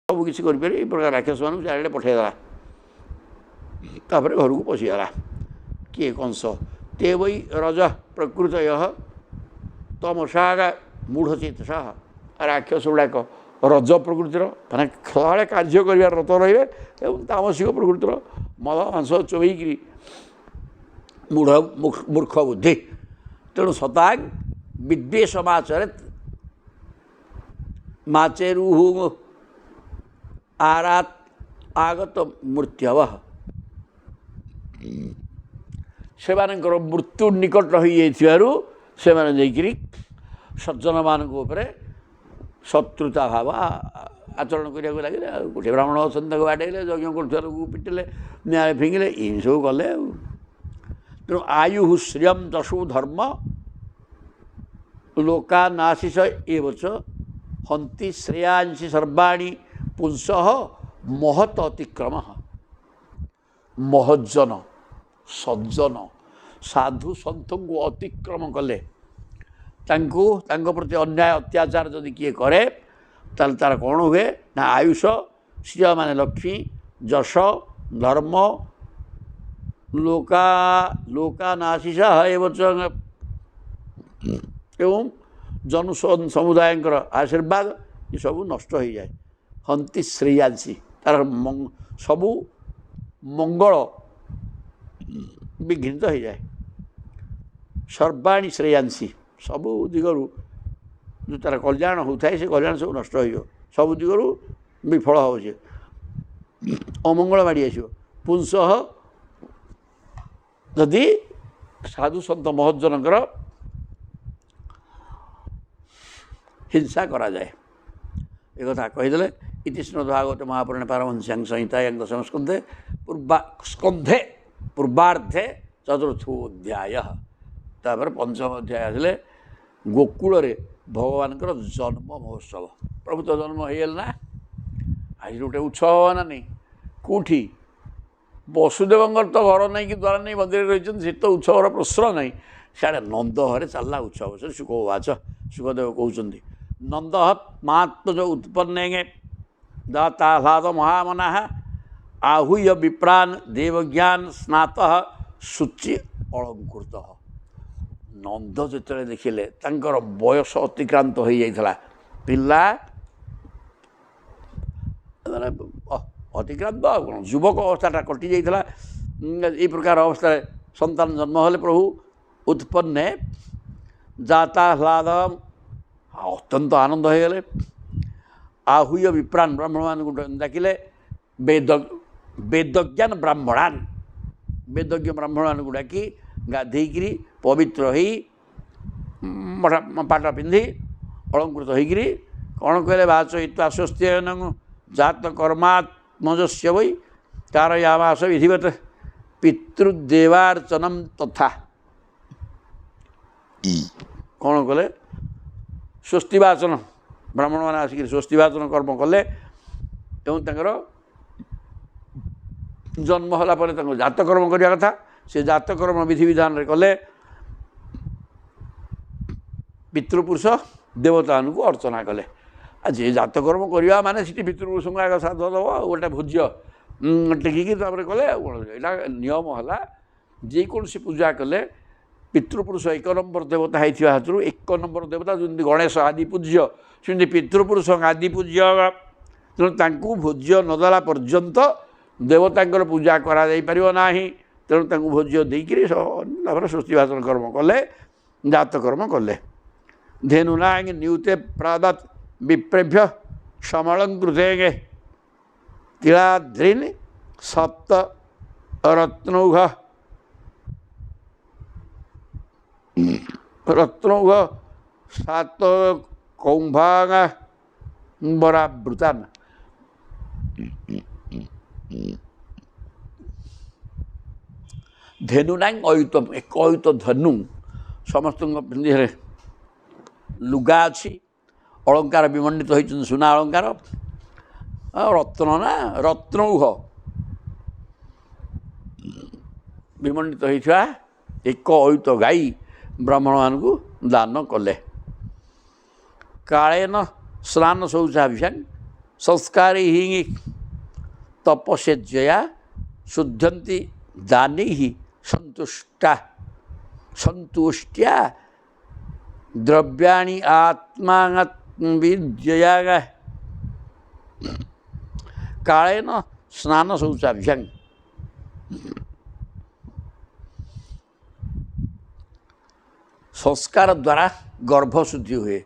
सबकिछि करिपारे ए प्रकार राक्षस मानू चारिआडे पठाइदेला तापर घरକୁ पशिगला किए कंस ते वै रज प्रकृतय तमसागा मूढ़चेतसा राक्षस गुड़ाक रज प्रकृतिर माने खड़े कार्य कर रत रे तामसिक प्रकृतिर मद मांस चोबईकि मूढ़ मूर्ख बुद्धि तेणु सतांग विद्वेषमाचरित माचेरुः आरात आगत मृत्यव से मृत्यु निकट रही से सज्जन मान शत्रुता भाव आचरण करा लगे गोटे ब्राह्मण अच्छा बाड़े यज्ञ कर पिटिले न्याय फिंगिले इन सब गले तेणु आयु श्रियम दशु धर्म लोकानाशिष एवच हंति श्रेयांसी सर्वाणी पुंस महत अतिक्रम महज्जन सज्जन साधु सन्थ को अतिक्रम कले प्रति अन्याय अत्याचार जदि किए करे तार तार कौन हुए ना आयुष श्रिय माने लक्ष्मी जश धर्म लोकानाशिष एवं जनु समुदाय आशीर्वाद ये सब नष्ट हो जाए हंति श्रेयांसी तार सबू मंगल विघ्नित हो जाए सर्वाणी श्रेयांसी सबू दिगरु जो तार कल्याण होता है से कल्याण सब नष्ट हो सबू दिगरु विफल हो अमंगल माड़ी आस पुंस जदि साधु सन्त महज्जनकर हिंसा करा जाए एक कथा कहीदे इति श्रीमद्भागवते महापुराणे पारमहंस्यां संहितायां दशम स्कंधे पूर्वार्धे चतुर्थोध्याय तापर पंचम अध्याय आसिले गोकुल भगवान जन्म महोत्सव प्रभु तो जन्म हो ना आज गोटे उत्सव ना नहीं कौटी वसुदेव तो घर नहीं कि द्वारा नहीं मंदिर रही से तो उत्सवर प्रश्न नहीं सियाड़े नंद हरे चलला उत्सव से सुखवाच सुखदेव कहते नंद महात्मज उत्पन्ने दाताह्लाद महामना आहूय विप्रान देवज्ञान स्नात शुचि अलंकृत नंद जो देखिले तांकर बयस अतिक्रांत हो जाता पिला अतिक्रांत कौन युवक अवस्था कटि जाता ये प्रकार अवस्था संतान जन्म हेले प्रभु उत्पन्ने जाताह्लाद अत्यंत आनंद हो गले आहूय विप्रान ब्राह्मण मान डाकिले वेदज्ञान ब्राह्मणान वेदज्ञ ब्राह्मण मान डाकी गाधेकरी पवित्र हो पाट पिंधि अलंकृत होकर कौन कहले वाचयित्वा स्वस्त्यन जात कर्मात्मजस्य वै कारयामास विधिवत पितृदेवार्चनम तथा कौन कले स्वस्तिवाचन ब्राह्मण मैंने आसिक स्वस्तिवाचन कर्म कले जन्म होला जातकर्म करने कथा से जातकर्म विधि विधान कले पितृपुरुष देवता को अर्चना कले जे जातकर्म करवा माने सीटी पितृपुरुष को आग श्राद्ध दब गोटे भोज्य टेकिकी कले यहाँ नियम है जेकोसी पूजा कले पितृपुरुष एक नंबर देवता होता हाथरू एक नंबर देवता जमी गणेश आदि पूज्य सेमती पितृपुरुष आदि पूज्य तेणु भोज्य नदेला पर्यंत देवतांकर पूजा करा जाई परिबो नाही तेणु भोज्य देकर स्वस्तिवाचन कर्म कले जातकर्म कले धेनुनांग न्यूते प्रादत विप्रेभ्य समलंकृते तिलाद्रीन सप्त रत्नौघ रत्नौघ सात कौंभाग बरावृतान धेनुनांग अयुतम एक अयुत धनु समस्त पिंधे लुगा अच्छी अलंकार विमंडित होती सुना अलंकार रत्न ना रत्नौघ विमंडित होता एक अयुत गाई ब्राह्मण मान को दान कले कालेन स्नान शौचाभ्यां संस्कार ही तपस्या शुद्धंति दानी ही संतुष्ट्या द्रव्याणि आत्मात्मविद्यया कालेन स्नान शौचाभ्यं संस्कार द्वारा गर्भशुद्धि हुए।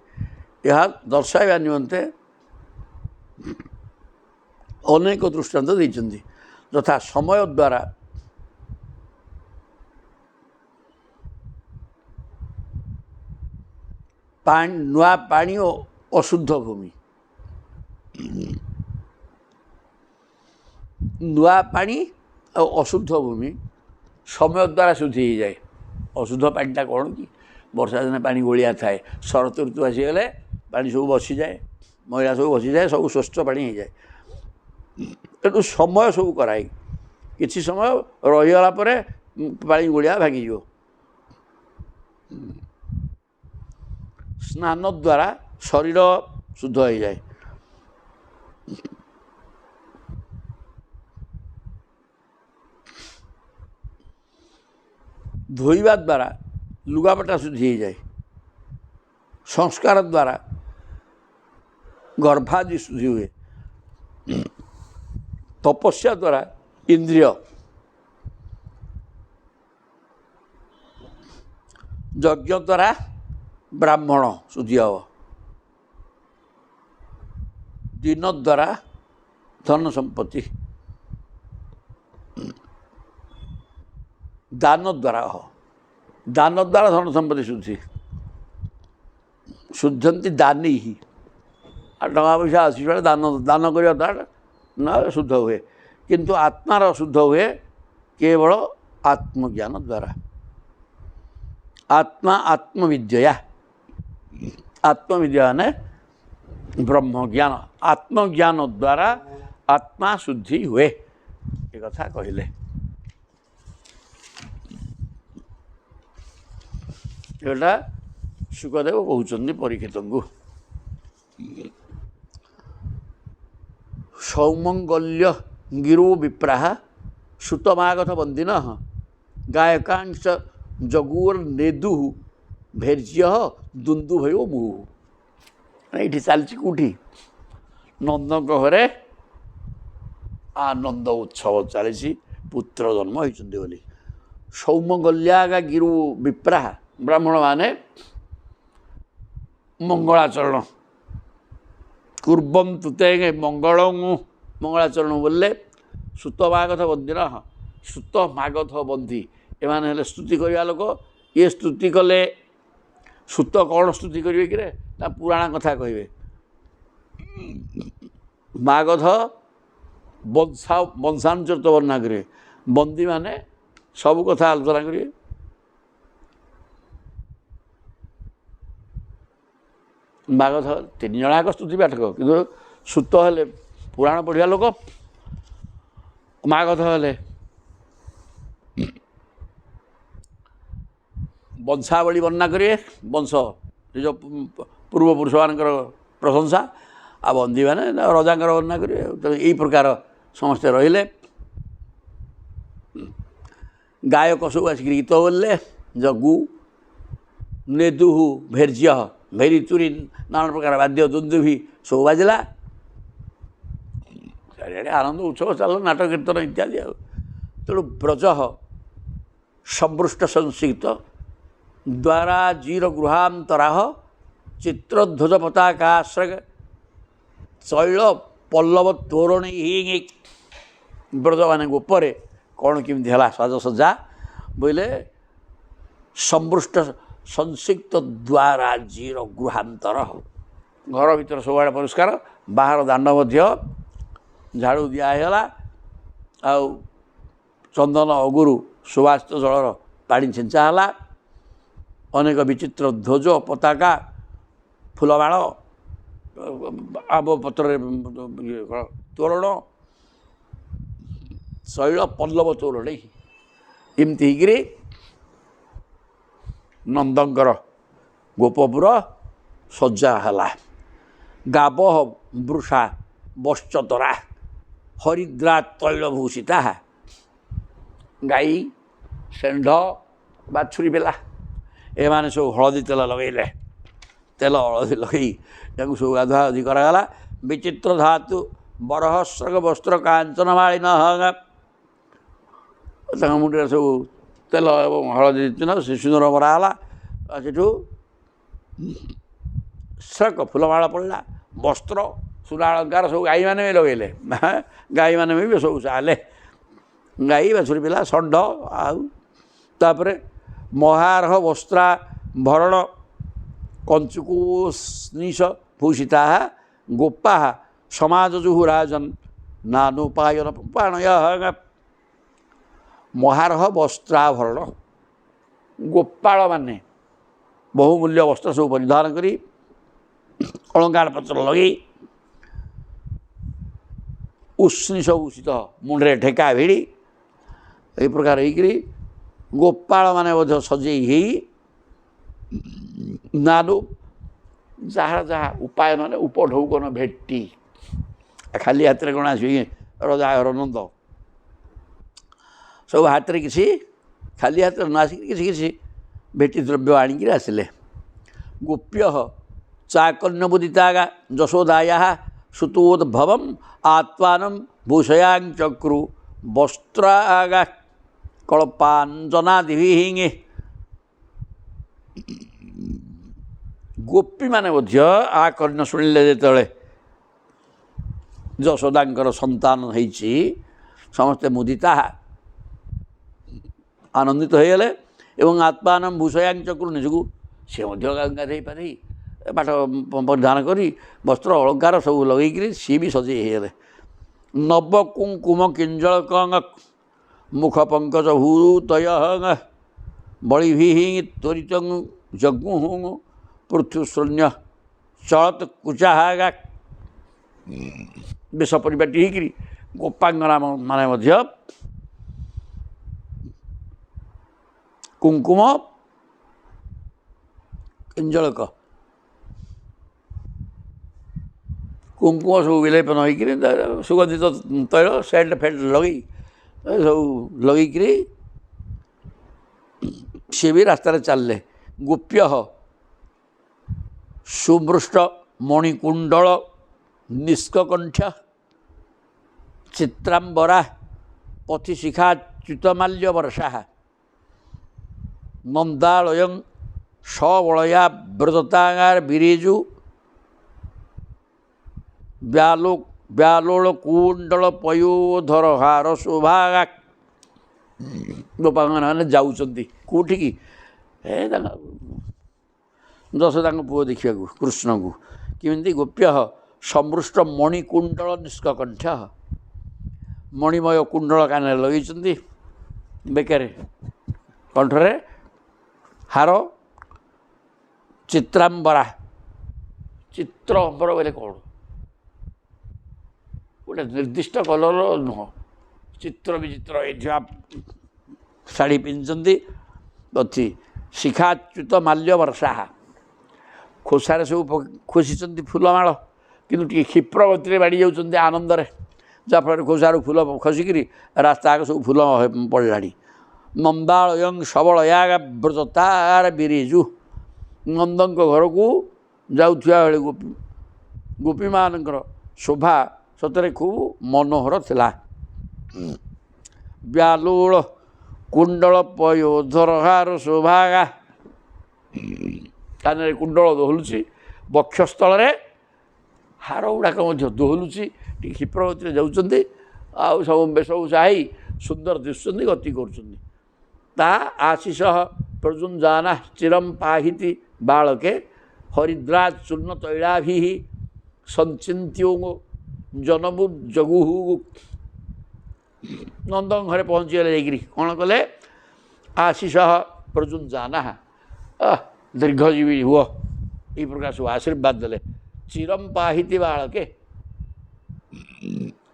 यह दर्शाइबा निमंते अनेक दृष्टांत देइछन्ति। तथा समय द्वारा नुआ पानी और अशुद्ध भूमि, नुआ पानी और अशुद्ध भूमि समय द्वारा शुद्धि हो जाए। अशुद्ध पानीटा कौन कि वर्षा दिन पानी गोलिया थाए, शरत ऋतु आसीगले पानी सब बसी जाए, मैला सब बसी जाए, सब स्वच्छ पानी हो जाए। तेणु समय सब कराए, किसी समय रहीगला पानी गोलिया भांगी। स्नान द्वारा शरीर शुद्ध हो जाए। धोइबा द्वारा लुगापटा शुद्धि हो जाए। संस्कार द्वारा गर्भादि शुद्धि हुए। तपस्या द्वारा इंद्रिय, यज्ञ द्वारा ब्राह्मण शुद्धि हम, दिन द्वारा धन संपत्ति, दान द्वारा धन संपत्ति शुद्धि। शुद्धंति दानी ही टका पैसा आसी दान दान करने द्वारा न शुद्ध हुए, किंतु आत्मार शुद्ध हुए केवल आत्मज्ञान द्वारा। आत्मा आत्मविद्या, आत्मविद्या ने ब्रह्म ज्ञान, आत्मज्ञान द्वारा आत्मा शुद्धि हुए ये कथा कहले। एटा सुखदेव कहते परीक्षित को। सौमंगल्य गिरो विप्राह सुतमागध बंदिन गायकांश जगुर नेदु भैर्य दुंदुभयो मुहु। ये चलती कौटी नंद घरे आनंद उत्सव चली पुत्र जन्म होती बोली। सौमंगल्या गिरु विप्राह ब्राह्मण माने मंगलाचरण कुर्बन्तु ते मंगल मंगलाचरण बोले। सुतमागध बंदी न सुत मागध बंदी एमाने हेले स्तुति करवा लोक। ये स्तुति कले सुत कौन स्तुति करेंगे कि पुराण कथा कहे। मागध वंशानुचरित वर्णना करेंगे, बंदी माने सब कथा आलोचना करेंगे। मागध तीन जनाक स्तुति पाठक, किंतु सुत हेले पुराण पढ़िया लोक, मागध हेले वंशावली वर्णना करेंगे, वंश निज पूर्वपुरुष मान प्रशंसा। आ बंदी मैंने रजा वर्णना करेंगे। तो यही प्रकार समस्ते रहिले। गायक सब आसिक गीत बोलले, जगु नेदुहु भैर्य भैरी तुरी नाना प्रकार वाद्य दुंदुभि सब बाजिला। चारिड़े आनंद उत्सव चल नाटक कीर्तन इत्यादि। तेणु ब्रज संपृष्ट संसिक्त द्वारा जीर गृहांतराह चित्रध्वज पताकाश्रय शैल पल्लव तोरण ही ब्रज मान उपरे कौन केमी है साजसज्जा बोले। संपृष्ट संसिक्त द्वारा जीर गृहांतर घर भीतर सब परिष्कार, बाहर दांड मध्य झाड़ू दिगला। आउ चंदन अगुरु सुवासित जलर पानी छिंचाला। अनेक विचित्र ध्वज पताका फुलबाण आंब पत्र तोरण शैल पल्लव तोरण एमती नंदंकर गोपपुर सज्जा है। गाव वृषा ବଶ୍ଚତରା ହରିଦ୍ରା ତୈଳଭୂଷିତା ଗାଈ ଷେଣ୍ଢ ବାଛୁରୀ ବେଲା ଏମାନେ ସବୁ ହଳଦୀ ତେଲ ଲଗାଇଲେ ତେଲ ହଳଦୀ ଲଗାଇ ତାଙ୍କୁ ସବୁ ଗାଧୁଆଗାଧି କରାଗଲା ବିଚିତ୍ର ଧାତୁ ବରହ ସ୍ରଗ ବସ୍ତ୍ର କାଞ୍ଚନ ମାଳିନ ତାଙ୍କ ମୁଣ୍ଡରେ ସବୁ ତେଲ ଏବଂ ହଳଦୀ ସୁନ୍ଦର ମରାହେଲା ସେଠୁ ସ୍ରକ ଫୁଲମାଳ ପଡ଼ିଲା ବସ୍ତ୍ର ସୁନା ଅଳଙ୍କାର ସବୁ ଗାଈମାନେ ବି ଲଗେଇଲେ ଗାଈମାନେ ବି ସବୁ ଚାଲେ ଗାଈ ବାଛୁରୀ ପିଲା ଷଣ୍ଢ ଆଉ ତାପରେ ମହାରହ ବସ୍ତ୍ରାଭରଣ କଞ୍ଚୁକୁନିଶ ଭୂଷିତା ଗୋପା ସମାଜ ଜୁହୁ ରାଜନ୍ ନାନୁପାୟନ ପାଣୟ ମହାରହ ବସ୍ତ୍ରାଭରଣ ଗୋପାଳମାନେ ବହୁମୂଲ୍ୟ ବସ୍ତ୍ର ସବୁ ପରିଧାନ କରି ଅଳଙ୍କାର ପତ୍ର ଲଗେଇ ଉଷ୍ଣିଶ ଭୂଷିତ ମୁଣ୍ଡରେ ଢେକା ଭିଡ଼ି ଏହି ପ୍ରକାର ହେଇକରି ଗୋପାଳମାନେ ମଧ୍ୟ ସଜେଇ ହେଇ ନାନୁ ଯାହାର ଯାହା ଉପାୟ ନହେଲେ ଉପଢୌକନ ଭେଟି ଖାଲି ହାତରେ କ'ଣ ଆସିବେ ରଜା ଘର ନନ୍ଦ ସବୁ ହାତରେ କିଛି ଖାଲି ହାତରେ ନ ଆସିକି କିଛି କିଛି ଭେଟି ଦ୍ରବ୍ୟ ଆଣିକିରି ଆସିଲେ ଗୋପ୍ୟ ଚାକନ୍ୟବୁଦିତାଗା ଯଶୋଦାୟା ସୁତୋଦ୍ଭବମ୍ ଆତ୍ମାନମ୍ ଭୂଷୟାଞ୍ଚକ୍ରୁ ବସ୍ତ୍ରାଗା କଳ୍ପାଞ୍ଜନାଦିଭିଃ ଗୋପୀମାନେ ମଧ୍ୟ ଆ କର୍ଣ୍ଣ ଶୁଣିଲେ ଯେତେବେଳେ ଯଶୋଦାଙ୍କର ସନ୍ତାନ ହେଇଛି ସମସ୍ତେ ମୁଦିତା ଆନନ୍ଦିତ ହୋଇଗଲେ ଏବଂ ଆତ୍ମାନମ୍ ଭୂଷୟାଞ୍ଚକ୍ରୁ ନିଜକୁ ସେ ମଧ୍ୟ ଗାଧେଇ ପାଧେଇ ପାଠ ପରିଧାନ କରି ବସ୍ତ୍ର ଅଳଙ୍କାର ସବୁ ଲଗେଇକିରି ସିଏ ବି ସଜେଇ ହେଇଗଲେ ନବ କୁଙ୍କୁମ କିଞ୍ଜଳକ ମୁଖ ପଙ୍କଜ ଭୂତୟ ବଳିଭିଃ ତ୍ୱରିତ ଯଜ୍ଞୁ ପୃଥୁଶୂନ୍ୟ ଚଳତ କୁଚାହାଗା ବେଶ ପରିପାଟି ହେଇକିରି ଗୋପାଙ୍ଗନା ମାନେ ମଧ୍ୟ କୁଙ୍କୁମ କିଞ୍ଜଳକ କୁଙ୍କୁମ ସବୁ ବିଲେପନ ହେଇକିରି ସୁଗନ୍ଧିତ ତୈଳ ସେଣ୍ଟ ଫେଣ୍ଟ ଲଗେଇ ସବୁ ଲଗେଇକିରି ସିଏ ବି ରାସ୍ତାରେ ଚାଲିଲେ ଗୋପ୍ୟ ସୁମୃଷ୍ଟ ମଣିକୁଣ୍ଡଳ ନିଷ୍କକଣ୍ଠ ଚିତ୍ରାମ୍ବରା ପଥିଶିଖା ଚ୍ୟୁତମାଲ୍ୟ ବର୍ଷା ନନ୍ଦାଳୟଂ ସବଳୟା ବ୍ରଜତାଙ୍ଗାର ବିରେଜୁ ବ୍ୟାଲୋଳ କୁଣ୍ଡଳ ପୟୋଧର ହାର ଶୋଭାଗା ଗୋପାଙ୍ଗମାନେ ଯାଉଛନ୍ତି କେଉଁଠିକି ତାଙ୍କ ଯଶୋଦାଙ୍କ ପୁଅ ଦେଖିବାକୁ କୃଷ୍ଣଙ୍କୁ କେମିତି ଗୋପ୍ୟ ସମୃଷ୍ଟ ମଣିକୁଣ୍ଡଳ ନିଷ୍କକଣ୍ଠ ମଣିମୟ କୁଣ୍ଡଳ କାନରେ ଲଗେଇଛନ୍ତି ବେକରେ କଣ୍ଠରେ ହାର ଚିତ୍ରାମ୍ବରା ଚିତ୍ର ଅମ୍ବର ବୋଇଲେ କ'ଣ ଗୋଟେ ନିର୍ଦ୍ଦିଷ୍ଟ କଲର୍ର ନୁହଁ ଚିତ୍ର ବିଚିତ୍ର ଏଇଠି ଶାଢ଼ୀ ପିନ୍ଧିଛନ୍ତି ଅଛି ଶିଖାଚ୍ୟୁତ ମାଲ୍ୟ ବର୍ଷା ଖୋସାରେ ସବୁ ଖୋସିଛନ୍ତି ଫୁଲମାଳ କିନ୍ତୁ ଟିକେ କ୍ଷିପ୍ର ଗତିରେ ବାଡ଼ି ଯାଉଛନ୍ତି ଆନନ୍ଦରେ ଯାହାଫଳରେ ଖୋସାରୁ ଫୁଲ ଖସିକିରି ରାସ୍ତା ଆଗ ସବୁ ଫୁଲ ପଡ଼ିଲାଣି ନନ୍ଦାଳୟଂ ସବଳୟା ବ୍ରଜତାର ବିରେଜୁ ନନ୍ଦଙ୍କ ଘରକୁ ଯାଉଥିବା ବେଳେ ଗୋପୀମାନଙ୍କର ଶୋଭା ସତରେ ଖୁବ୍ ମନୋହର ଥିଲା ବ୍ୟାଲୋଳ କୁଣ୍ଡଳ ପୟୋଧରହାର ଶୋଭାଗା କାନରେ କୁଣ୍ଡଳ ଦୋହଲୁଛି ବକ୍ଷସ୍ଥଳରେ ହାର ଗୁଡ଼ାକ ମଧ୍ୟ ଦୋହଲୁଛି ଟିକେ କ୍ଷିପ୍ରଗତିରେ ଯାଉଛନ୍ତି ଆଉ ସବୁ ବେଶଭୂଷା ଚାହିଁ ସୁନ୍ଦର ଦିଶୁଛନ୍ତି ଗତି କରୁଛନ୍ତି ତା ଆଶିଷ ପ୍ରଯୁଞ୍ଜାନା ଚିରମ୍ ପାହିତି ବାଳକେ ହରିଦ୍ରା ଚୂର୍ଣ୍ଣ ତୈଳାଭିଃ ସଞ୍ଚିନ୍ତ୍ୟୋ ଜନମୁ ଜଗୁହୁ ନନ୍ଦଙ୍କ ଘରେ ପହଞ୍ଚିଗଲେ ଯାଇକିରି କ'ଣ କଲେ ଆଶିଷ ପ୍ରଯୁଞ୍ଜାନା ଦୀର୍ଘଜୀବୀ ହୁଅ ଏହି ପ୍ରକାର ସବୁ ଆଶୀର୍ବାଦ ଦେଲେ ଚିରମ୍ ପାହିତି ବାଳକେ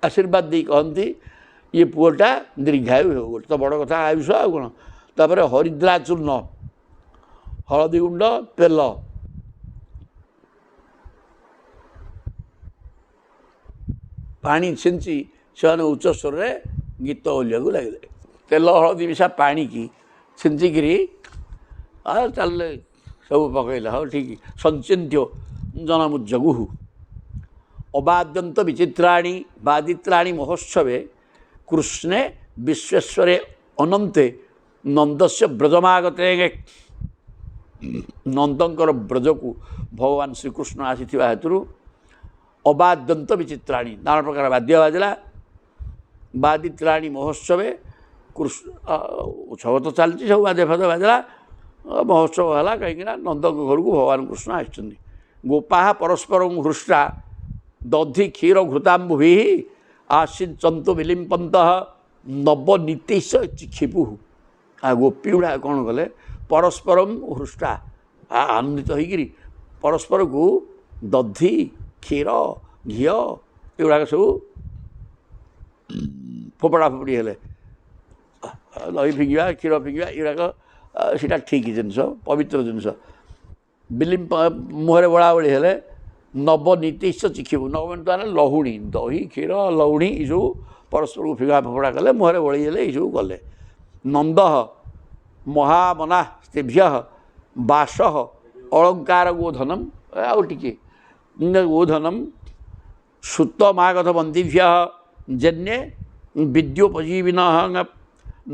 ଆଶୀର୍ବାଦ ଦେଇ କହନ୍ତି ଇଏ ପୁଅଟା ଦୀର୍ଘାୟୁ ହେଉ ଗୋଟେ ତ ବଡ଼ କଥା ଆୟୁଷ ଆଉ କ'ଣ ତାପରେ ହରିଦ୍ରା ଚୂର୍ଣ୍ଣ ହଳଦୀ ଗୁଣ୍ଡ ତେଲ ପାଣି ଛିଞ୍ଚି ସେମାନେ ଉଚ୍ଚ ସ୍ୱରରେ ଗୀତ ବୋଲିବାକୁ ଲାଗିଲେ। ତେଲ ହଳଦୀ ମିଶା ପାଣିକି ଛିଞ୍ଚିକିରି ଚାଲିଲେ ସବୁ ପକାଇଲେ। ହଉ ଠିକ୍ ସଞ୍ଚିନ୍ତ୍ୟ ଜନମୁଜ୍ଜଗୁ ଅବାଦ୍ୟନ୍ତ ବିଚିତ୍ରାଣୀ ବାଦିତ୍ରାଣୀ ମହୋତ୍ସବେ କୃଷ୍ଣେ ବିଶ୍ୱେଶ୍ୱରେ ଅନନ୍ତେ ନନ୍ଦସ୍ୟ ବ୍ରଜମାଗତେ। ନନ୍ଦଙ୍କର ବ୍ରଜକୁ ଭଗବାନ ଶ୍ରୀକୃଷ୍ଣ ଆସିଥିବା ହେତୁରୁ ଅବାଦ୍ୟନ୍ତ ବିଚିତ୍ରାଣୀ ନାନା ପ୍ରକାର ବାଦ୍ୟ ବାଜିଲା। ବାଦିତ୍ରାଣୀ ମହୋତ୍ସବେ କୃଷ୍ଣ ଉତ୍ସବ ତ ଚାଲିଛି, ସବୁ ବାଦ୍ୟ ଫାଦ୍ୟ ବାଜିଲା, ମହୋତ୍ସବ ହେଲା। କାହିଁକିନା ନନ୍ଦଙ୍କ ଘରକୁ ଭଗବାନ କୃଷ୍ଣ ଆସିଛନ୍ତି। ଗୋପାହା ପରସ୍ପର ହୃଷ୍ଟା ଦଧି କ୍ଷୀର ଘୃତାମ୍ବୁଭି ଆସିଞ୍ଚନ୍ତୁ ବିଲିମ୍ପନ୍ତ ନବନୀତିଶ ଚିକ୍ଷିପୁ। ଗୋପୀ ଗୁଡ଼ା କ'ଣ କଲେ, ପରସ୍ପରଂ ହୃଷ୍ଟା ଆନନ୍ଦିତ ହେଇକିରି ପରସ୍ପରକୁ ଦଧି କ୍ଷୀର ଘିଅ ଏଗୁଡ଼ାକ ସବୁ ଫୋପଡ଼ା ଫୋପଡ଼ି ହେଲେ। ଦହି ଫିଙ୍ଗିବା କ୍ଷୀର ଫିଙ୍ଗିବା ଏଗୁଡ଼ାକ ସେଇଟା ଠିକ୍ ଜିନିଷ, ପବିତ୍ର ଜିନିଷ। ବିଲିମ୍ପ ମୁହଁରେ ବୋଳାବଳି ହେଲେ ନବନୀତିଶ ଚିଖିବୁ। ନବନୀତ ମାନେ ଲହୁଣୀ, ଦହି କ୍ଷୀର ଲହୁଣୀ ଏସବୁ ପରସ୍ପରକୁ ଫିଙ୍ଗା ଫୋପଡ଼ା କଲେ, ମୁହଁରେ ବୋଳେଇ ହେଲେ ଏଇସବୁ କଲେ। ନନ୍ଦ ମହାମନା ସ୍ତେଭ୍ୟ ବାସ ଅଳଙ୍କାର ଗୋଧନମ୍। ଆଉ ଟିକେ ଗୋଧନମ୍ ସୁତମାଗଧ ବନ୍ଦିଭ୍ୟ ଜନ୍ୟେ ବିଦ୍ୟୋପଜୀବିନ।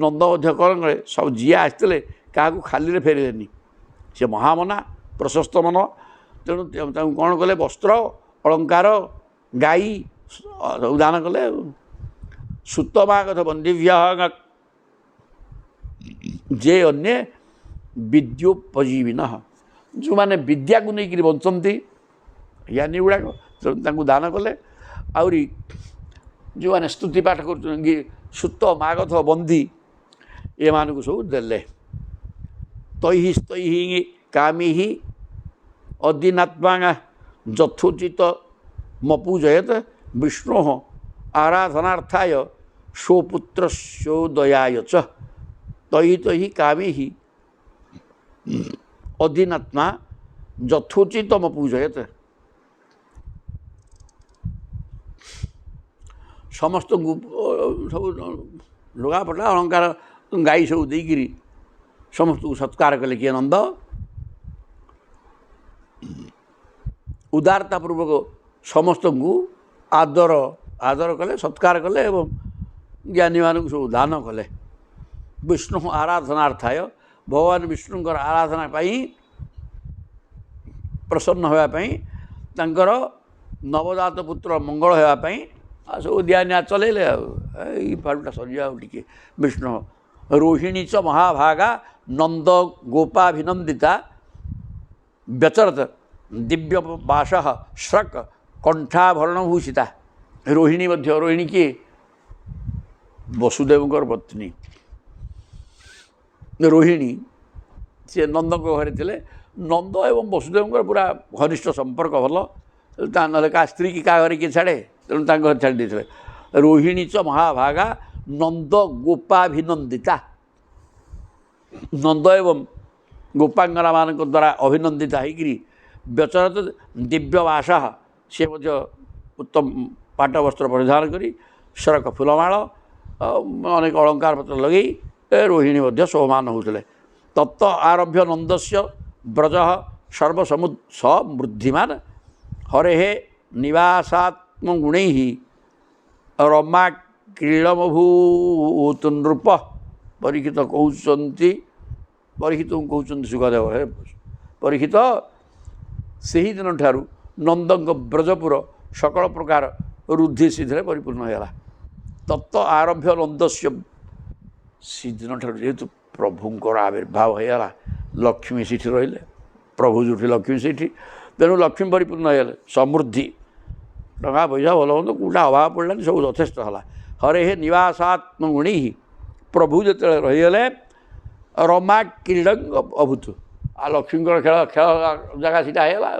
ନନ୍ଦ ମଧ୍ୟ କ'ଣ କଲେ, ସବୁ ଯିଏ ଆସିଥିଲେ କାହାକୁ ଖାଲିରେ ଫେରିଲେନି। ସେ ମହାମନା ପ୍ରଶସ୍ତ ମନ, ତେଣୁ ତାଙ୍କୁ କ'ଣ କଲେ, ବସ୍ତ୍ର ଅଳଙ୍କାର ଗାଈ ସବୁ ଦାନ କଲେ। ସୁତମାଗଧ ବନ୍ଦିଭ୍ୟ ଯେ ଅନ୍ୟ ବିଦ୍ୟୋପଜୀବିନ, ଯେଉଁମାନେ ବିଦ୍ୟାକୁ ନେଇକରି ବଞ୍ଚନ୍ତି ଜ୍ଞାନୀ ଗୁଡ଼ାକ, ତାଙ୍କୁ ଦାନ କଲେ। ଆହୁରି ଯେଉଁମାନେ ସ୍ତୁତି ପାଠ କରୁଛନ୍ତି ସୁତ ମାଗଧ ବନ୍ଦୀ ଏମାନଙ୍କୁ ସବୁ ଦେଲେ। ତୈଃ ସ୍ତୈଃ କାମିଃ ଅଦିନାତ୍ମା ଯଥୋଚିତ ମପୂଜୟତ ବିଷ୍ଣୋ ଆରାଧନାର୍ଥାୟ ସ୍ୱପୁତ୍ରସ୍ୟୋଦୟାୟ চ। তৈ তৈ কামিঃ অধীনাত্মা যথোচিতম পূজୟତ। ସମସ୍ତଙ୍କୁ ସବୁ ଲୁଗାପଟା ଅଳଙ୍କାର ଗାଈ ସବୁ ଦେଇକିରି ସମସ୍ତଙ୍କୁ ସତ୍କାର କଲେ। କିଏ? ନନ୍ଦ। ଉଦାରତାପୂର୍ବକ ସମସ୍ତଙ୍କୁ ଆଦର କଲେ, ସତ୍କାର କଲେ ଏବଂ ଜ୍ଞାନୀମାନଙ୍କୁ ସବୁ ଦାନ କଲେ। ବିଷ୍ଣୁ ଆରାଧନାର୍ଥାୟ, ଭଗବାନ ବିଷ୍ଣୁଙ୍କର ଆରାଧନା ପାଇଁ, ପ୍ରସନ୍ନ ହେବା ପାଇଁ, ତାଙ୍କର ନବଜାତ ପୁତ୍ର ମଙ୍ଗଳ ହେବା ପାଇଁ ସବୁ ଦିଆନିଆ ଚଲେଇଲେ। ଆଉ ଏଇ ପାଠଟା ସରିଯିବା ଆଉ ଟିକେ। ବିଷ୍ଣୁ ରୋହିଣୀ ଚ ମହାଭାଗା ନନ୍ଦ ଗୋପାଭିନନ୍ଦିତା ବ୍ୟଚରତ ଦିବ୍ୟ ବାସ ସ୍ରକ୍ କଣ୍ଠାଭରଣଭୂଷିତା। ରୋହିଣୀ ମଧ୍ୟ, ରୋହିଣୀ କିଏ? ବସୁଦେବଙ୍କର ପତ୍ନୀ ରୋହିଣୀ। ସେ ନନ୍ଦଙ୍କ ଘରେ ଥିଲେ। ନନ୍ଦ ଏବଂ ବସୁଦେବଙ୍କର ପୁରା ଘନିଷ୍ଠ ସମ୍ପର୍କ ଭଲ। ନହେଲେ କାହା ସ୍ତ୍ରୀ କି କାହା ଘରେ କିଏ ଛାଡ଼େ, ତେଣୁ ତାଙ୍କ ଘରେ ଛାଡ଼ି ଦେଇଥିଲେ। ରୋହିଣୀ ଚ ମହାଭାଗା ନନ୍ଦ ଗୋପାଭିନନ୍ଦିତା। ନନ୍ଦ ଏବଂ ଗୋପାଙ୍ଗନାମାନଙ୍କ ଦ୍ୱାରା ଅଭିନନ୍ଦିତା ହେଇକିରି ବ୍ୟଚରତ ଦିବ୍ୟ ବାସ, ସେ ମଧ୍ୟ ଉତ୍ତମ ପାଟ ବସ୍ତ୍ର ପରିଧାନ କରି ଶରକ ଫୁଲମାଳ ଅନେକ ଅଳଙ୍କାର ପତ୍ର ଲଗେଇ ରୋହିଣୀ ମଧ୍ୟ ଶୋଭମାନ ହେଉଥିଲେ। ତତ୍ତ ଆରଭ୍ୟ ନନ୍ଦସ୍ୟ ବ୍ରଜ ସମୃଦ୍ଧିମାନ ହରେଃ ନିବାସାତ୍ମଗୁଣୈଃ ରମା କ୍ରୀଡ଼ମଭୂତ ନୃପ। ପରୀକ୍ଷିତ କହୁଛନ୍ତି, ପରୀକ୍ଷିତଙ୍କୁ କହୁଛନ୍ତି ସୁଖଦେବ, ହେ ପରୀକ୍ଷିତ, ସେହିଦିନ ଠାରୁ ନନ୍ଦଙ୍କ ବ୍ରଜପୁର ସକଳ ପ୍ରକାର ରୁଦ୍ଧି ସିଦ୍ଧିରେ ପରିପୂର୍ଣ୍ଣ ହୋଇଗଲା। ତତ୍ତ ଆରଭ୍ୟ ନନ୍ଦସ୍ୟ, ସେଦିନ ଠାରୁ ଯେହେତୁ ପ୍ରଭୁଙ୍କର ଆବିର୍ଭାବ ହୋଇଗଲା, ଲକ୍ଷ୍ମୀ ସେଠି ରହିଲେ, ପ୍ରଭୁ ଯେଉଁଠି ଲକ୍ଷ୍ମୀ ସେଇଠି, ତେଣୁ ଲକ୍ଷ୍ମୀ ପରିପୂର୍ଣ୍ଣ ହୋଇଗଲେ। ସମୃଦ୍ଧି, ଟଙ୍କା ପଇସା ଭଲ ମନ୍ଦ କେଉଁଟା ଅଭାବ ପଡ଼ିଲାନି, ସବୁ ଯଥେଷ୍ଟ ହେଲା। ହରେଃ ନିବାସାତ୍ମଗୁଣୈଃ, ପ୍ରଭୁ ଯେତେବେଳେ ରହିଗଲେ, ରମା କ୍ରୀଡ଼ଙ୍ଗ ଅଭୂତ, ଆଉ ଲକ୍ଷ୍ମୀଙ୍କର ଖେଳ ଜାଗା ସେଇଟା ହେଇଗଲା,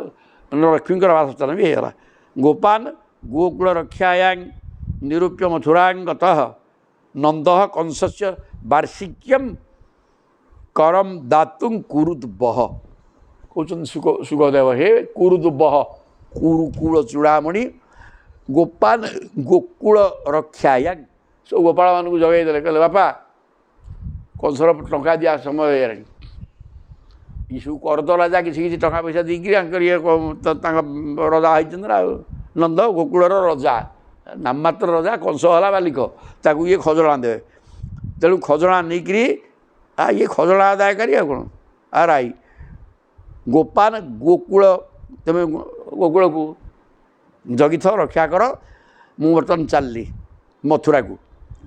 ଲକ୍ଷ୍ମୀଙ୍କର ବାସସ୍ଥାନ ବି ହେଇଗଲା। ଗୋପାନ ଗୋକୁଳ ରକ୍ଷାୟାଂ ନିରୂପ୍ୟ ମଥୁରାଙ୍ଗତଃ ନନ୍ଦ କଂସସ୍ୟ ବାର୍ଷିକ୍ୟମ୍ କରମ୍ ଦାତୁଂ କୁରୁଦୁବଃ। କହୁଛନ୍ତି ସୁଖଦେବ, ହେ କୁରୁଦୁବଃ, କୁରୁକୁଳ ଚୂଡ଼ାମଣି ଗୋପାନ ଗୋକୁଳ ରକ୍ଷାୟା ସବୁ ଗୋପାଳମାନଙ୍କୁ ଜଗାଇ ଦେଲେ କହିଲେ ବାପା କଂସର ଟଙ୍କା ଦିଆ ସମୟ ହେଇଗଲାଣି। ଏସବୁ କରତ ରାଜା କିଛି କିଛି ଟଙ୍କା ପଇସା ଦେଇକିରି ତାଙ୍କର ଇଏ ତାଙ୍କ ରଜା ହେଇଛନ୍ତି ନା ଆଉ। ନନ୍ଦ ଗୋକୁଳର ରଜା, ନାମମାତ୍ର ରଜା, କଂସ ହେଲା ମାଲିକ, ତାକୁ ଇଏ ଖଜଣା ଦେବେ। ତେଣୁ ଖଜଣା ନେଇକିରି ଇଏ ଖଜଣା ଆଦାୟକାରୀ ଆଉ କ'ଣ ରାଇ ଗୋପାନ ଗୋକୁଳ, ତୁମେ ଗୋକୁଳକୁ ଜଗିଥ ରକ୍ଷା କର, ମୁଁ ବର୍ତ୍ତମାନ ଚାଲିଲି ମଥୁରାକୁ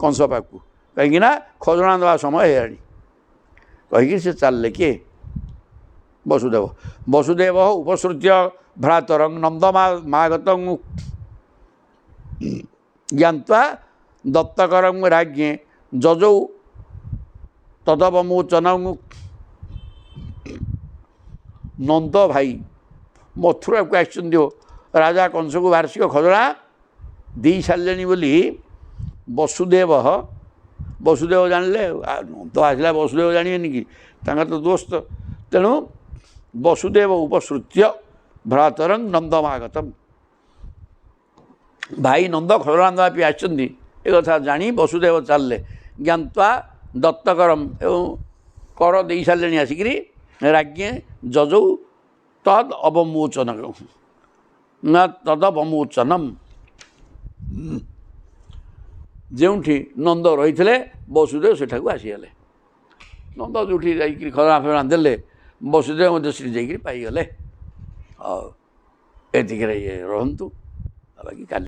କଂସ ପାଖକୁ, କାହିଁକିନା ଖଜଣା ଦେବା ସମୟ ହେଇଗଲାଣି କହିକି ସେ ଚାଲିଲେ। କିଏ? ବସୁଦେବ। ବସୁଦେବ ଉପସୃତ୍ୟ ଭ୍ରାତରଂ ନନ୍ଦମାଗତଂ ଜ୍ଞାତ୍ୱା ଦତ୍ତକରଂ ରାଜ୍ఞେ ଯଜୌ ତଦବମୋଚନଂ। ନନ୍ଦ ଭାଇ ମଥୁରାକୁ ଆସିଛନ୍ତି, ରାଜା କଂସକୁ ବାର୍ଷିକ ଖଜଣା ଦେଇ ସାରିଲେଣି ବୋଲି ବସୁଦେବ ଜାଣିଲେ। ନନ୍ଦ ଆସିଲା ବସୁଦେବ ଜାଣିବେନି କି, ତାଙ୍କର ତ ଦୋସ୍ତ। ତେଣୁ ବସୁଦେବ ଉପସୃତ୍ୟ ଭ୍ରାତରଂ ନନ୍ଦମାଗତମ୍, ଭାଇ ନନ୍ଦ ଖଜଣା ଦେବା ପାଇଁ ଆସିଛନ୍ତି ଏ କଥା ଜାଣି ବସୁଦେବ ଚାଲିଲେ। ଜ୍ଞାତ୍ୱା ଦତ୍ତକରମ୍, ଏବଂ କର ଦେଇ ସାରିଲେଣି ଆସିକିରି ରାଜ୍ఞେ ଯଜୌ ତଦ୍ ଅବମୋଚନମ୍, ଯେଉଁଠି ନନ୍ଦ ରହିଥିଲେ ବସୁଦେବ ସେଠାକୁ ଆସିଗଲେ। ନନ୍ଦ ଯେଉଁଠି ଯାଇକରି ଖଜଣା ଫଜଣା ଦେଲେ ବସୁଦେବ ମଧ୍ୟ ସେଠି ଯାଇକରି ପାଇଗଲେ। ଆଉ ଏତିକିରେ ଇଏ ରହନ୍ତୁ, ବାକି କାଲି